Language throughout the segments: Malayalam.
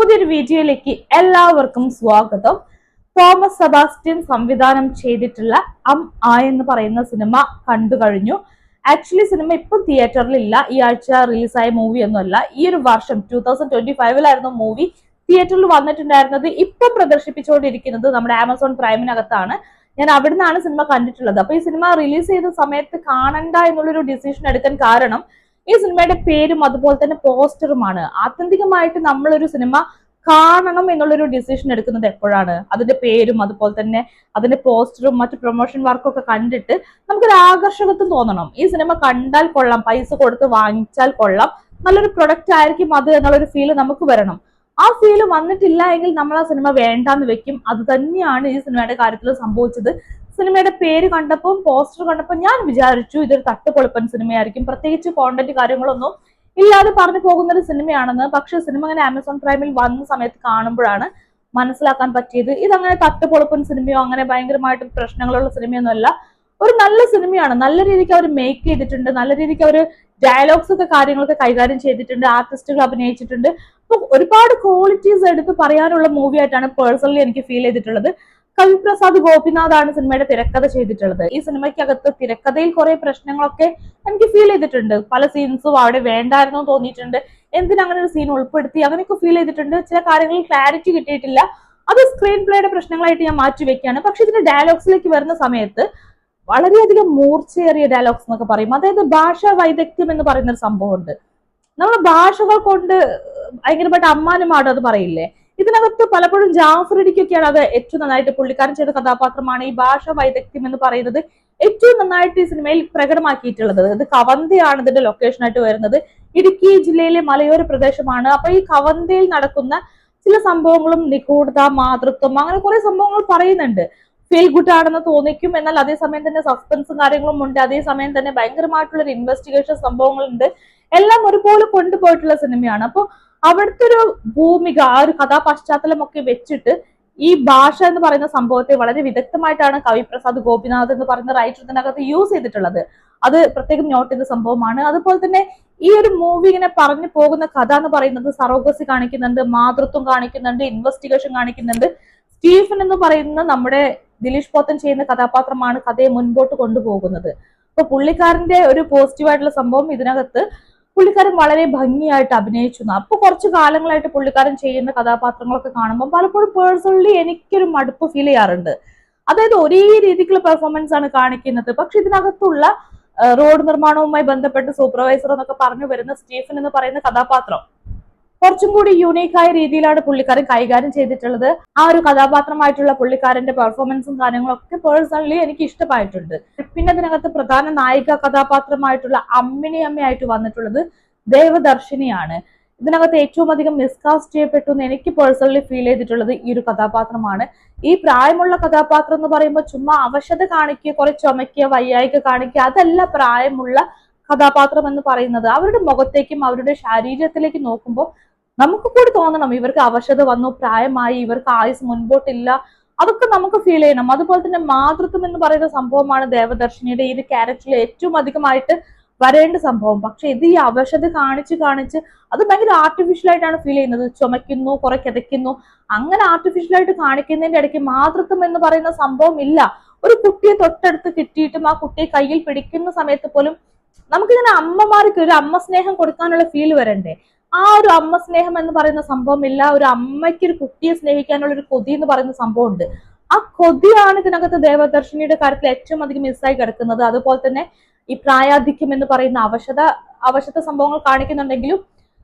പുതിയൊരു വീഡിയോയിലേക്ക് എല്ലാവർക്കും സ്വാഗതം. തോമസ് സെബാസ്റ്റ്യൻ സംവിധാനം ചെയ്തിട്ടുള്ള ആ എന്ന് പറയുന്ന സിനിമ കണ്ടു കഴിഞ്ഞു. ആക്ച്വലി സിനിമ ഇപ്പം തിയേറ്ററിലില്ല, ഈ ആഴ്ച റിലീസായ മൂവി ഒന്നുമല്ല. ഈ ഒരു വർഷം 2025 മൂവി തിയേറ്ററിൽ വന്നിട്ടുണ്ടായിരുന്നത്. ഇപ്പം പ്രദർശിപ്പിച്ചുകൊണ്ടിരിക്കുന്നത് നമ്മുടെ ആമസോൺ പ്രൈമിനകത്താണ്. ഞാൻ അവിടെ നിന്നാണ് സിനിമ കണ്ടിട്ടുള്ളത്. അപ്പൊ ഈ സിനിമ റിലീസ് ചെയ്ത സമയത്ത് കാണണ്ട എന്നുള്ളൊരു ഡിസിഷൻ എടുക്കാൻ കാരണം ഈ സിനിമയുടെ പേരും അതുപോലെ തന്നെ പോസ്റ്ററുമാണ്. ആത്യന്തികമായിട്ട് നമ്മളൊരു സിനിമ കാണണം എന്നുള്ളൊരു ഡിസിഷൻ എടുക്കുന്നത് എപ്പോഴാണ്? അതിന്റെ പേരും അതുപോലെ തന്നെ അതിന്റെ പോസ്റ്ററും മറ്റു പ്രൊമോഷൻ വർക്കും ഒക്കെ കണ്ടിട്ട് നമുക്കൊരു ആകർഷകത്വം തോന്നണം. ഈ സിനിമ കണ്ടാൽ കൊള്ളാം, പൈസ കൊടുത്ത് വാങ്ങിച്ചാൽ കൊള്ളാം, നല്ലൊരു പ്രൊഡക്റ്റ് ആയിരിക്കും അത് എന്നുള്ളൊരു ഫീല് നമുക്ക് വരണം. ആ ഫീല് വന്നിട്ടില്ല എങ്കിൽ നമ്മൾ ആ സിനിമ വേണ്ടാന്ന് വെക്കും. അത് തന്നെയാണ് ഈ സിനിമയുടെ കാര്യത്തിൽ സംഭവിച്ചത്. സിനിമയുടെ പേര് കണ്ടപ്പോൾ, പോസ്റ്റർ കണ്ടപ്പോൾ ഞാൻ വിചാരിച്ചു ഇതൊരു തട്ടുപൊളിപ്പൻ സിനിമയായിരിക്കും, പ്രത്യേകിച്ച് കോണ്ടന്റ് കാര്യങ്ങളൊന്നും ഇല്ലാതെ പറഞ്ഞു പോകുന്ന ഒരു സിനിമയാണെന്ന്. പക്ഷെ സിനിമ അങ്ങനെ ആമസോൺ പ്രൈമിൽ വന്ന സമയത്ത് കാണുമ്പോഴാണ് മനസ്സിലാക്കാൻ പറ്റിയത് ഇതങ്ങനെ തട്ടുപൊളിപ്പൻ സിനിമയോ അങ്ങനെ ഭയങ്കരമായിട്ട് പ്രശ്നങ്ങളുള്ള സിനിമയൊന്നും അല്ല. ഒരു നല്ല സിനിമയാണ്. നല്ല രീതിക്ക് അവർ മേക്ക് ചെയ്തിട്ടുണ്ട്, നല്ല രീതിക്ക് അവർ ഡയലോഗ്സ് ഒക്കെ കാര്യങ്ങളൊക്കെ കൈകാര്യം ചെയ്തിട്ടുണ്ട്, ആർട്ടിസ്റ്റുകൾ അഭിനയിച്ചിട്ടുണ്ട്. അപ്പൊ ഒരുപാട് ക്വാളിറ്റീസ് എടുത്ത് പറയാനുള്ള മൂവി ആയിട്ടാണ് പേഴ്സണലി എനിക്ക് ഫീൽ ചെയ്തിട്ടുള്ളത്. കവിപ്രസാദ് ഗോപിനാഥാണ് സിനിമയുടെ തിരക്കഥ ചെയ്തിട്ടുള്ളത്. ഈ സിനിമയ്ക്കകത്ത് തിരക്കഥയിൽ കുറെ പ്രശ്നങ്ങളൊക്കെ എനിക്ക് ഫീൽ ചെയ്തിട്ടുണ്ട്. പല സീൻസും അവിടെ വേണ്ടായിരുന്നു തോന്നിയിട്ടുണ്ട്. എന്തിനങ്ങനെ ഒരു സീൻ ഉൾപ്പെടുത്തി അങ്ങനെയൊക്കെ ഫീൽ ചെയ്തിട്ടുണ്ട്. ചില കാര്യങ്ങളിൽ ക്ലാരിറ്റി കിട്ടിയിട്ടില്ല. അത് സ്ക്രീൻ പ്ലേയുടെ പ്രശ്നങ്ങളായിട്ട് ഞാൻ മാറ്റി വെക്കുകയാണ്. പക്ഷെ ഇതിന്റെ ഡയലോഗ്സിലേക്ക് വരുന്ന സമയത്ത് വളരെയധികം മൂർച്ചയേറിയ ഡയലോഗ്സ് എന്നൊക്കെ പറയും. അതായത് ഭാഷാ വൈദഗ്ധ്യം എന്ന് പറയുന്ന ഒരു സംഭവമുണ്ട്. നമ്മൾ ഭാഷകൾ കൊണ്ട് ഭയങ്കരമായിട്ട് അമ്മാനുമാടും അത് പറയില്ലേ. ഇതിനകത്ത് പലപ്പോഴും ജാഫറിഡിക്കൊക്കെയാണ് അത് ഏറ്റവും നന്നായിട്ട് പുള്ളിക്കാരൻ ചെയ്ത കഥാപാത്രമാണ് ഈ ഭാഷാ വൈദഗ്ധ്യം എന്ന് പറയുന്നത് ഏറ്റവും നന്നായിട്ട് ഈ സിനിമയിൽ പ്രകടമാക്കിയിട്ടുള്ളത്. ഇത് കവന്തയാണ് ഇതിന്റെ ലൊക്കേഷൻ ആയിട്ട് വരുന്നത്. ഇടുക്കി ജില്ലയിലെ മലയോര പ്രദേശമാണ്. അപ്പൊ ഈ കവന്തയിൽ നടക്കുന്ന ചില സംഭവങ്ങളും നിഗൂഢത, മാതൃത്വം, അങ്ങനെ കുറെ സംഭവങ്ങൾ പറയുന്നുണ്ട്. ഫീൽ ഗുഡ് ആണെന്ന് തോന്നിക്കും, എന്നാൽ അതേസമയം തന്നെ സസ്പെൻസും കാര്യങ്ങളും ഉണ്ട്. അതേസമയം തന്നെ ഭയങ്കരമായിട്ടുള്ള ഒരു ഇൻവെസ്റ്റിഗേഷൻ സംഭവങ്ങളുണ്ട്. എല്ലാം ഒരുപോലെ കൊണ്ടുപോയിട്ടുള്ള സിനിമയാണ്. അപ്പോൾ അവിടുത്തെ ഒരു ഭൂമിക, ആ ഒരു കഥാപശ്ചാത്തലം ഒക്കെ വെച്ചിട്ട് ഈ ഭാഷ എന്ന് പറയുന്ന സംഭവത്തെ വളരെ വിദഗ്ധമായിട്ടാണ് കവിപ്രസാദ് ഗോപിനാഥ് എന്ന് പറയുന്ന റൈറ്റർ ഇതിനകത്ത് യൂസ് ചെയ്തിട്ടുള്ളത്. അത് പ്രത്യേകം നോട്ട് ചെയ്ത സംഭവമാണ്. അതുപോലെ തന്നെ ഈ ഒരു മൂവി ഇങ്ങനെ പറഞ്ഞു പോകുന്ന കഥ എന്ന് പറയുന്നത് സറോഗസി കാണിക്കുന്നുണ്ട്, മാതൃത്വം കാണിക്കുന്നുണ്ട്, ഇൻവെസ്റ്റിഗേഷൻ കാണിക്കുന്നുണ്ട്. സ്റ്റീഫൻ എന്ന് പറയുന്ന നമ്മുടെ ദിലീഷ് പോത്തൻ ചെയ്യുന്ന കഥാപാത്രമാണ് കഥയെ മുൻപോട്ട് കൊണ്ടുപോകുന്നത്. അപ്പൊ പുള്ളിക്കാരന്റെ ഒരു പോസിറ്റീവായിട്ടുള്ള സംഭവം ഇതിനകത്ത് പുള്ളിക്കാരൻ വളരെ ഭംഗിയായിട്ട് അഭിനയിച്ചു. അപ്പൊ കുറച്ച് കാലങ്ങളായിട്ട് പുള്ളിക്കാരൻ ചെയ്യുന്ന കഥാപാത്രങ്ങളൊക്കെ കാണുമ്പോൾ പലപ്പോഴും പേഴ്സണലി എനിക്കൊരു മടുപ്പ് ഫീൽ ചെയ്യാറുണ്ട്. അതായത് ഒരേ രീതിക്കുള്ള പെർഫോമൻസ് ആണ് കാണിക്കുന്നത്. പക്ഷെ ഇതിനകത്തുള്ള റോഡ് നിർമ്മാണവുമായി ബന്ധപ്പെട്ട് സൂപ്പർവൈസർ എന്നൊക്കെ പറഞ്ഞു വരുന്ന സ്റ്റീഫൻ എന്ന് പറയുന്ന കഥാപാത്രം കുറച്ചും കൂടി യൂണീക്കായ രീതിയിലാണ് പുള്ളിക്കാരൻ കൈകാര്യം ചെയ്തിട്ടുള്ളത്. ആ ഒരു കഥാപാത്രമായിട്ടുള്ള പുള്ളിക്കാരന്റെ പെർഫോമൻസും കാര്യങ്ങളൊക്കെ പേഴ്സണലി എനിക്ക് ഇഷ്ടമായിട്ടുണ്ട്. പിന്നെ അതിനകത്ത് പ്രധാന നായിക കഥാപാത്രമായിട്ടുള്ള അമ്മിണിയമ്മയായിട്ട് വന്നിട്ടുള്ളത് ദേവദർശിനിയാണ്. ഇതിനകത്ത് ഏറ്റവും അധികം മിസ്കാസ്റ്റ് ചെയ്യപ്പെട്ടു എന്ന് എനിക്ക് പേഴ്സണലി ഫീൽ ചെയ്തിട്ടുള്ളത് ഈ ഒരു കഥാപാത്രമാണ്. ഈ പ്രായമുള്ള കഥാപാത്രം എന്ന് പറയുമ്പോൾ ചുമ്മാ അവശത കാണിക്കുക, കുറെ ചുമക്കുക, വയ്യായിക കാണിക്കുക, അതല്ല പ്രായമുള്ള കഥാപാത്രം എന്ന് പറയുന്നത്. അവരുടെ മുഖത്തേക്കും അവരുടെ ശരീരത്തിലേക്ക് നോക്കുമ്പോൾ നമുക്ക് കൂടി തോന്നണം ഇവർക്ക് അവശത വന്നു, പ്രായമായി, ഇവർക്ക് ആയുസ് മുൻപോട്ടില്ല, അതൊക്കെ നമുക്ക് ഫീൽ ചെയ്യണം. അതുപോലെ തന്നെ മാതൃത്വം എന്ന് പറയുന്ന സംഭവമാണ് ദേവദർശിനിയുടെ ഈ ഒരു ക്യാരക്ടറിൽ ഏറ്റവും അധികമായിട്ട് വരേണ്ട സംഭവം. പക്ഷെ ഇത് ഈ അവശത കാണിച്ച് അത് ഭയങ്കര ആർട്ടിഫിഷ്യൽ ആയിട്ടാണ് ഫീൽ ചെയ്യുന്നത്. ചുമയ്ക്കുന്നു, കുറെ കിതയ്ക്കുന്നു, അങ്ങനെ ആർട്ടിഫിഷ്യൽ ആയിട്ട് കാണിക്കുന്നതിന്റെ ഇടയ്ക്ക് മാതൃത്വം എന്ന് പറയുന്ന സംഭവം ഇല്ല. ഒരു കുട്ടിയെ തൊട്ടടുത്ത് കിട്ടിയിട്ടും ആ കുട്ടിയെ കയ്യിൽ പിടിക്കുന്ന സമയത്ത് പോലും നമുക്കിങ്ങനെ അമ്മമാർക്ക് ഒരു അമ്മ സ്നേഹം കൊടുക്കാനുള്ള ഫീൽ വരണ്ടേ? ആ ഒരു അമ്മ സ്നേഹം എന്ന് പറയുന്ന സംഭവം ഇല്ല. ഒരു അമ്മയ്ക്ക് ഒരു കുട്ടിയെ സ്നേഹിക്കാനുള്ള ഒരു കൊതി എന്ന് പറയുന്ന സംഭവം ഉണ്ട്. ആ കൊതിയാണ് ഇതിനകത്ത് ദേവദർശിനിയുടെ കാര്യത്തിൽ ഏറ്റവും അധികം മിസ്സായി കിടക്കുന്നത്. അതുപോലെ തന്നെ ഈ പ്രായാധിക്യം എന്ന് പറയുന്ന അവശത സംഭവങ്ങൾ കാണിക്കുന്നുണ്ടെങ്കിലും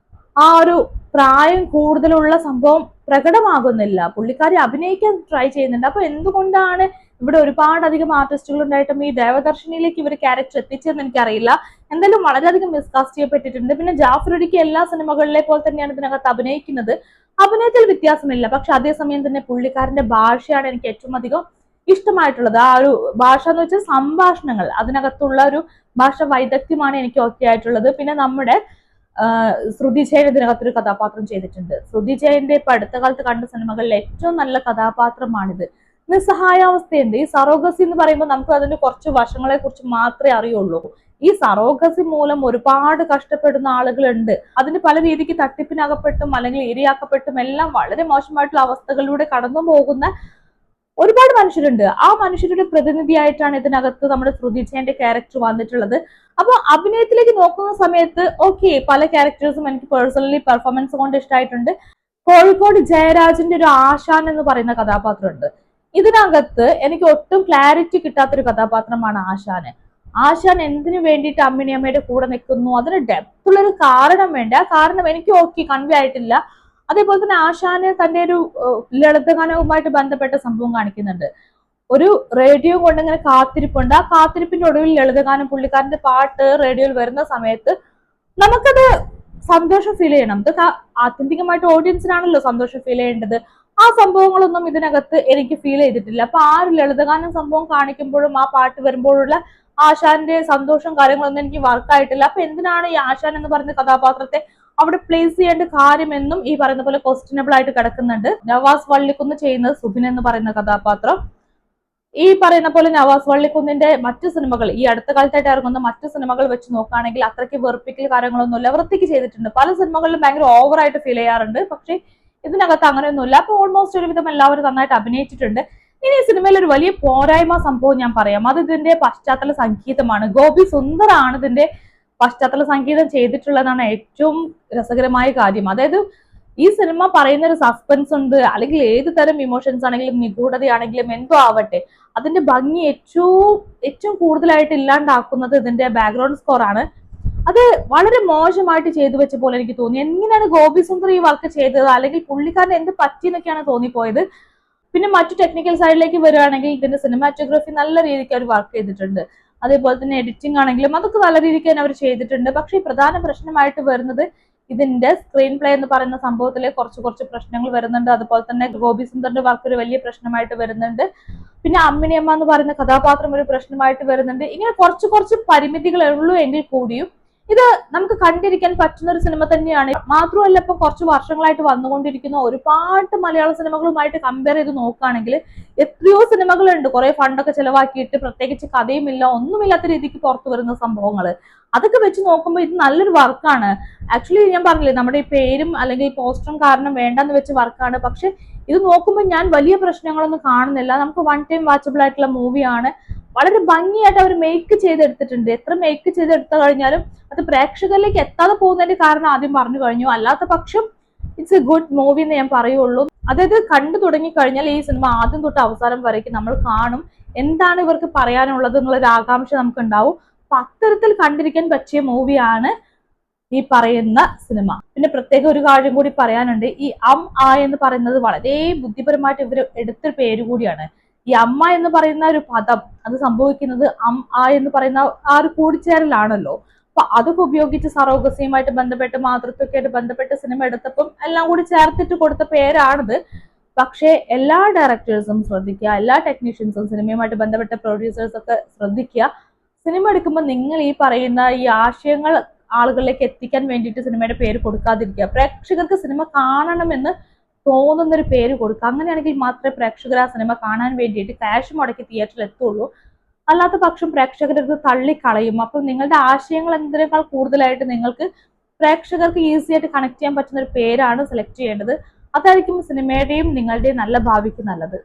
ആ ഒരു പ്രായം കൂടുതലുള്ള സംഭവം പ്രകടമാകുന്നില്ല. പുള്ളിക്കാരി അഭിനയിക്കാൻ ട്രൈ ചെയ്യുന്നുണ്ട്. അപ്പൊ എന്തുകൊണ്ടാണ് ഇവിടെ ഒരുപാട് അധികം ആർട്ടിസ്റ്റുകൾ ഉണ്ടായിട്ടും ഈ ദേവദർശിനിയിലേക്ക് ഇവർ ക്യാരക്ടർ എത്തിച്ചതെന്ന് എനിക്കറിയില്ല. എന്തായാലും വളരെയധികം മിസ്കാസ്റ്റ് ചെയ്യപ്പെട്ടിട്ടുണ്ട്. പിന്നെ ജാഫറുഡിക്ക് എല്ലാ സിനിമകളിലെ പോലെ തന്നെയാണ് ഇതിനകത്ത് അഭിനയിക്കുന്നത്. അഭിനയത്തിൽ വ്യത്യാസമില്ല. പക്ഷെ അതേസമയം തന്നെ പുള്ളിക്കാരന്റെ ഭാഷയാണ് എനിക്ക് ഏറ്റവും അധികം ഇഷ്ടമായിട്ടുള്ളത്. ആ ഒരു ഭാഷ എന്ന് വെച്ചാൽ സംഭാഷണങ്ങൾ, അതിനകത്തുള്ള ഒരു ഭാഷ വൈദഗ്ധ്യമാണ് എനിക്ക് ഓക്കെ ആയിട്ടുള്ളത്. പിന്നെ നമ്മുടെ ശ്രുതി ജയൻ ഇതിനകത്തൊരു കഥാപാത്രം ചെയ്തിട്ടുണ്ട്. ശ്രുതി ജയന്റെ ഇപ്പൊ അടുത്ത കാലത്ത് കണ്ട സിനിമകളിൽ ഏറ്റവും നല്ല കഥാപാത്രമാണിത്. നിസ്സഹായാവസ്ഥയുണ്ട്. ഈ സറോഗസി എന്ന് പറയുമ്പോൾ നമുക്ക് അതിന്റെ കുറച്ച് വശങ്ങളെ കുറിച്ച് മാത്രമേ അറിയുള്ളൂ. ഈ സറോഗസി മൂലം ഒരുപാട് കഷ്ടപ്പെടുന്ന ആളുകളുണ്ട്. അതിന് പല രീതിക്ക് തട്ടിപ്പിനകപ്പെട്ടും അല്ലെങ്കിൽ ഇരയാക്കപ്പെട്ടും എല്ലാം വളരെ മോശമായിട്ടുള്ള അവസ്ഥകളിലൂടെ കടന്നു പോകുന്ന ഒരുപാട് മനുഷ്യരുണ്ട്. ആ മനുഷ്യരുടെ പ്രതിനിധിയായിട്ടാണ് ഇതിനകത്ത് നമ്മുടെ ശ്രുതിചേന്റെ ക്യാരക്ടർ വന്നിട്ടുള്ളത്. അപ്പൊ അഭിനയത്തിലേക്ക് നോക്കുന്ന സമയത്ത് ഓക്കെ, പല ക്യാരക്ടേഴ്സും എനിക്ക് പേഴ്സണലി പെർഫോമൻസ് കൊണ്ട് ഇഷ്ടമായിട്ടുണ്ട്. കോഴിക്കോട് ജയരാജിന്റെ ഒരു ആശാൻ എന്ന് പറയുന്ന കഥാപാത്രമുണ്ട്. ഇതിനകത്ത് എനിക്ക് ഒട്ടും ക്ലാരിറ്റി കിട്ടാത്തൊരു കഥാപാത്രമാണ് ആശാന്. ആശാൻ എന്തിനു വേണ്ടിയിട്ട് അമ്മിണിയമ്മയുടെ കൂടെ നിൽക്കുന്നു, അതിന് ഡെപ്ത് ഉള്ളൊരു കാരണം വേണ്ട. ആ കാരണം എനിക്ക് ഓക്കെ കൺവേ ആയിട്ടില്ല. അതേപോലെ തന്നെ ആശാന് തന്റെ ഒരു ലളിതഗാനവുമായിട്ട് ബന്ധപ്പെട്ട സംഭവം കാണിക്കുന്നുണ്ട്. ഒരു റേഡിയോ കൊണ്ട് ഇങ്ങനെ കാത്തിരിപ്പുണ്ട്. ആ കാത്തിരിപ്പിന്റെ ഒടുവിൽ ലളിതഗാനം, പുള്ളിക്കാരന്റെ പാട്ട് റേഡിയോയിൽ വരുന്ന സമയത്ത് നമുക്കത് സന്തോഷം ഫീൽ ചെയ്യണം. ഇതൊക്കെ ആത്യന്തികമായിട്ട് ഓഡിയൻസിനാണല്ലോ സന്തോഷം ഫീൽ ചെയ്യേണ്ടത്. ആ സംഭവങ്ങളൊന്നും ഇതിനകത്ത് എനിക്ക് ഫീൽ ചെയ്തിട്ടില്ല. അപ്പൊ ആ ഒരു ലളിതഗാനം സംഭവം കാണിക്കുമ്പോഴും ആ പാട്ട് വരുമ്പോഴുള്ള ആശാന്റെ സന്തോഷം കാര്യങ്ങളൊന്നും എനിക്ക് വർക്കായിട്ടില്ല. അപ്പൊ എന്തിനാണ് ഈ ആശാൻ എന്ന് പറയുന്ന കഥാപാത്രത്തെ അവിടെ പ്ലേസ് ചെയ്യേണ്ട കാര്യമെന്നും ഈ പറയുന്ന പോലെ ക്വസ്റ്റ്യനബിൾ ആയിട്ട് കിടക്കുന്നുണ്ട്. നവാസ് വള്ളിക്കുന്ന് ചെയ്യുന്നത് സുബിൻ എന്ന് പറയുന്ന കഥാപാത്രം. ഈ പറയുന്ന പോലെ നവാസ് വള്ളിക്കുന്നിന്റെ മറ്റു സിനിമകൾ, ഈ അടുത്ത കാലത്തായിട്ട് ഇറങ്ങുന്ന മറ്റു സിനിമകൾ വെച്ച് നോക്കുകയാണെങ്കിൽ അത്രയ്ക്ക് വെറുപ്പിക്കൽ കാര്യങ്ങളൊന്നുമില്ല, വൃത്തിക്ക് ചെയ്തിട്ടുണ്ട്. പല സിനിമകളിലും ഭയങ്കര ഓവറായിട്ട് ഫീൽ ചെയ്യാറുണ്ട്. പക്ഷെ ഇതിനകത്ത് അങ്ങനെയൊന്നുമില്ല. അപ്പൊ ഓൾമോസ്റ്റ് ഒരുവിധം എല്ലാവരും നന്നായിട്ട് അഭിനയിച്ചിട്ടുണ്ട്. ഇനി ഈ സിനിമയിൽ ഒരു വലിയ പോരായ്മ സംഭവം ഞാൻ പറയാം. അത് ഇതിന്റെ പശ്ചാത്തല സംഗീതമാണ്. ഗോപി സുന്ദറാണ് ഇതിന്റെ പശ്ചാത്തല സംഗീതം ചെയ്തിട്ടുള്ളതാണ് ഏറ്റവും രസകരമായ കാര്യം. അതായത് ഈ സിനിമ പറയുന്ന ഒരു സസ്പെൻസ് ഉണ്ട്, അല്ലെങ്കിൽ ഏത് തരം ഇമോഷൻസ് ആണെങ്കിലും നിഗൂഢതയാണെങ്കിലും എന്തോ ആവട്ടെ, അതിന്റെ ഭംഗി ഏറ്റവും കൂടുതലായിട്ട് ഇല്ലാണ്ടാക്കുന്നത് ഇതിന്റെ ബാക്ക്ഗ്രൗണ്ട് സ്കോർ ആണ്. അത് വളരെ മോശമായിട്ട് ചെയ്തു വെച്ച പോലെ എനിക്ക് തോന്നി. എങ്ങനെയാണ് ഗോപി സുന്ദർ ഈ വർക്ക് ചെയ്തത്, അല്ലെങ്കിൽ പുള്ളിക്കാരൻ എന്ത് പറ്റിയെന്നൊക്കെയാണ് തോന്നിപ്പോയത്. പിന്നെ മറ്റു ടെക്നിക്കൽ സൈഡിലേക്ക് വരികയാണെങ്കിൽ ഇതിന്റെ സിനിമാറ്റോഗ്രഫി നല്ല രീതിക്ക് അവർ വർക്ക് ചെയ്തിട്ടുണ്ട്. അതേപോലെ തന്നെ എഡിറ്റിംഗ് ആണെങ്കിലും അതൊക്കെ നല്ല രീതിക്ക് തന്നെ അവർ ചെയ്തിട്ടുണ്ട്. പക്ഷേ പ്രധാന പ്രശ്നമായിട്ട് വരുന്നത് ഇതിന്റെ സ്ക്രീൻ പ്ലേ എന്ന് പറയുന്ന സംഭവത്തിലെ കുറച്ച് പ്രശ്നങ്ങൾ വരുന്നുണ്ട്. അതുപോലെ തന്നെ ഗോപി സുന്ദറിന്റെ വർക്ക് ഒരു വലിയ പ്രശ്നമായിട്ട് വരുന്നുണ്ട്. പിന്നെ അമ്മിണിയമ്മ എന്ന് പറയുന്ന കഥാപാത്രം ഒരു പ്രശ്നമായിട്ട് വരുന്നുണ്ട്. ഇങ്ങനെ കുറച്ച് പരിമിതികളേ ഉള്ളൂ എങ്കിൽ കൂടിയും ഇത് നമുക്ക് കണ്ടിരിക്കാൻ പറ്റുന്ന ഒരു സിനിമ തന്നെയാണ്. മാത്രമല്ല ഇപ്പൊ കുറച്ച് വർഷങ്ങളായിട്ട് വന്നുകൊണ്ടിരിക്കുന്ന ഒരുപാട് മലയാള സിനിമകളുമായിട്ട് കമ്പയർ ചെയ്ത് നോക്കുകയാണെങ്കിൽ എത്രയോ സിനിമകളുണ്ട് കുറെ ഫണ്ടൊക്കെ ചെലവാക്കിയിട്ട് പ്രത്യേകിച്ച് കഥയുമില്ല ഒന്നുമില്ലാത്ത രീതിക്ക് പുറത്തു വരുന്ന സംഭവങ്ങൾ. അതൊക്കെ വെച്ച് നോക്കുമ്പോൾ ഇത് നല്ലൊരു വർക്കാണ്. ആക്ച്വലി ഞാൻ പറഞ്ഞില്ലേ, നമ്മുടെ ഈ പേരും അല്ലെങ്കിൽ പോസ്റ്ററും കാരണം വേണ്ടെന്ന് വെച്ച വർക്കാണ്. പക്ഷെ ഇത് നോക്കുമ്പോൾ ഞാൻ വലിയ പ്രശ്നങ്ങളൊന്നും കാണുന്നില്ല. നമുക്ക് വൺ ടൈം വാച്ചബിൾ ആയിട്ടുള്ള മൂവിയാണ്. വളരെ ഭംഗിയായിട്ട് അവർ മേക്ക് ചെയ്തെടുത്തിട്ടുണ്ട്. എത്ര മേക്ക് ചെയ്തെടുത്തു കഴിഞ്ഞാലും അത് പ്രേക്ഷകരിലേക്ക് എത്താതെ പോകുന്നതിന്റെ കാരണം ആദ്യം പറഞ്ഞു കഴിഞ്ഞു. അല്ലാത്ത പക്ഷം ഇറ്റ്സ് എ ഗുഡ് മൂവി എന്ന് ഞാൻ പറയുള്ളൂ. അതായത് കണ്ടു തുടങ്ങി കഴിഞ്ഞാൽ ഈ സിനിമ ആദ്യം തൊട്ട് അവസാനം വരയ്ക്ക് നമ്മൾ കാണും, എന്താണ് ഇവർക്ക് പറയാനുള്ളത് എന്നുള്ളൊരു ആകാംക്ഷ നമുക്ക് ഉണ്ടാവും. അപ്പൊ അത്തരത്തിൽ കണ്ടിരിക്കാൻ പറ്റിയ മൂവിയാണ് ഈ പറയുന്ന സിനിമ. പിന്നെ പ്രത്യേക ഒരു കാര്യം കൂടി പറയാനുണ്ട്. ഈ ആ എന്ന് പറയുന്നത് വളരെ ബുദ്ധിപരമായിട്ട് ഇവർ എടുത്തൊരു പേര് കൂടിയാണ്. ഈ അമ്മ എന്ന് പറയുന്ന ഒരു പദം അത് സംഭവിക്കുന്നത് ആ എന്ന് പറയുന്ന ആ ഒരു കൂടിച്ചേരലാണല്ലോ. അപ്പൊ അതൊക്കെ ഉപയോഗിച്ച് സറോഗസിയുമായിട്ട് ബന്ധപ്പെട്ട് മാതൃത്വമായിട്ട് ബന്ധപ്പെട്ട് സിനിമ എടുത്തപ്പം എല്ലാം കൂടി ചേർത്തിട്ട് കൊടുത്ത പേരാണിത്. പക്ഷേ എല്ലാ ഡയറക്ടേഴ്സും ശ്രദ്ധിക്കുക, എല്ലാ ടെക്നീഷ്യൻസും സിനിമയുമായിട്ട് ബന്ധപ്പെട്ട പ്രൊഡ്യൂസേഴ്സ് ഒക്കെ ശ്രദ്ധിക്കുക. സിനിമ എടുക്കുമ്പോൾ നിങ്ങൾ ഈ പറയുന്ന ഈ ആശയങ്ങൾ ആളുകളിലേക്ക് എത്തിക്കാൻ വേണ്ടിയിട്ട് സിനിമയുടെ പേര് കൊടുക്കാതിരിക്കുക. പ്രേക്ഷകർക്ക് സിനിമ കാണണമെന്ന് തോന്നുന്നൊരു പേര് കൊടുക്കുക. അങ്ങനെയാണെങ്കിൽ മാത്രമേ പ്രേക്ഷകർ ആ സിനിമ കാണാൻ വേണ്ടിയിട്ട് ക്യാഷ് മുടക്കി തിയേറ്ററിൽ എത്തുള്ളൂ. അല്ലാത്ത പക്ഷം പ്രേക്ഷകരത് തള്ളിക്കളയും. അപ്പം നിങ്ങളുടെ ആശയങ്ങൾ എന്തിനേക്കാൾ കൂടുതലായിട്ട് നിങ്ങൾക്ക് പ്രേക്ഷകർക്ക് ഈസി ആയിട്ട് കണക്ട് ചെയ്യാൻ പറ്റുന്ന ഒരു പേരാണ് സെലക്ട് ചെയ്യേണ്ടത്. അതായിരിക്കും സിനിമയുടെയും നിങ്ങളുടെയും നല്ല ഭാവിക്ക് നല്ലത്.